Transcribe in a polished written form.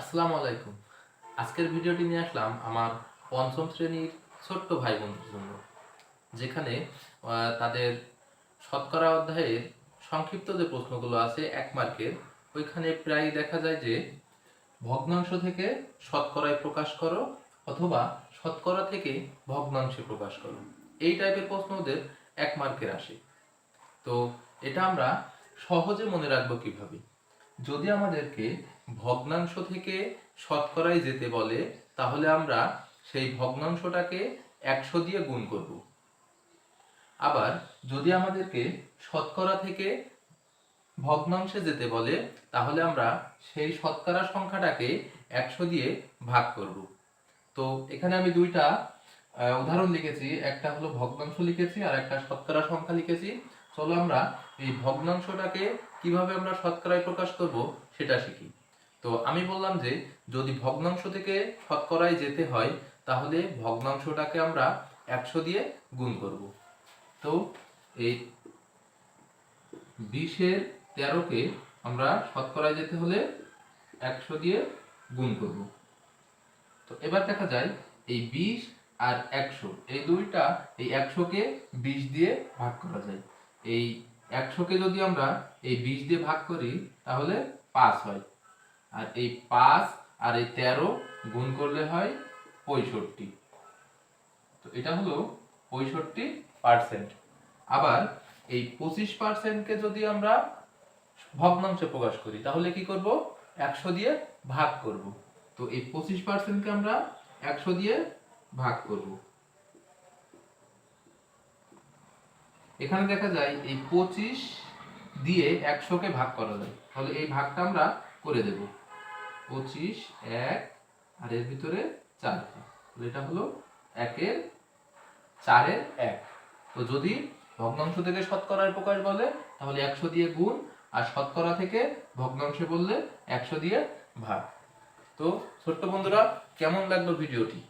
আসসালামু আলাইকুম। আজকের ভিডিওটি নিয়ে আসলাম আমার পঞ্চম শ্রেণীর ছোট্ট ভাই বোনদের জন্য, যেখানে তাদের শতকরা অধ্যায়ের সংক্ষিপ্ত যে প্রশ্নগুলো আছে 1 মার্কের, ওইখানে প্রায় দেখা যায় যে ভগ্নাংশ থেকে শতকরায় প্রকাশ করো অথবা শতকরা থেকে ভগ্নাংশে প্রকাশ করো, এই টাইপের প্রশ্ন ওদের 1 মার্কের আসে। তো এটা আমরা সহজে মনে রাখবো কিভাবে? যদি আমাদেরকে ভগ্নাংশ থেকে শতকরায় যেতে বলে, তাহলে আমরা সেই ভগ্নাংশটাকে 100 দিয়ে গুণ করব। আবার যদি আমাদেরকে শতকরা থেকে ভগ্নাংশে যেতে বলে, তাহলে আমরা সেই শতকরা সংখ্যাটাকে 100 দিয়ে ভাগ করব। তো এখানে আমি দুইটা উদাহরণ লিখেছি, একটা হলো ভগ্নাংশ লিখেছি আর একটা শতকরা সংখ্যা লিখেছি। চলো আমরা এই ভগ্নাংশটাকে কিভাবে আমরা শতকরায় প্রকাশ করব সেটা শিখি। তো আমি বললাম যে যদি ভগ্নাংশ থেকে শতকরায় যেতে হয়, তাহলে ভগ্নাংশটাকে আমরা 100 দিয়ে গুণ করব। তো এই 20-এর 13-কে আমরা শতকরায় যেতে হলে 100 দিয়ে গুণ করব। তো এবার দেখা যায় এই 20 আর 100, এই দুইটা, এই 100-কে 20 দিয়ে ভাগ করা যায়। এই 100-কে যদি আমরা এই 20 দিয়ে ভাগ করি, তাহলে 5 হয়। আর এই 5 আর এই 13 গুণ করলে হয় 65। তো এটা হলো 65%। আবার এই 25%-কে যদি আমরা ভগ্নাংশে প্রকাশ করি, তাহলে কি করব? 100 দিয়ে ভাগ করব। তো এই 25%-কে আমরা 100 দিয়ে ভাগ করব। এখানে দেখা যায় এই 25 দিয়ে 100-কে ভাগ করা যায়, তাহলে এই ভাগটা আমরা করে দেব। 25 1 আর এর ভিতরে 4, এটা হলো 1-এর 4-এর 1। তো যদি ভগ্নাংশ থেকে শতকরায় প্রকাশ বলে, তাহলে 100 দিয়ে গুণ, আর শতকরা থেকে ভগ্নাংশে বললে 100 দিয়ে ভাগ। তো ছোট্ট বন্ধুরা, কেমন লাগলো ভিডিওটি?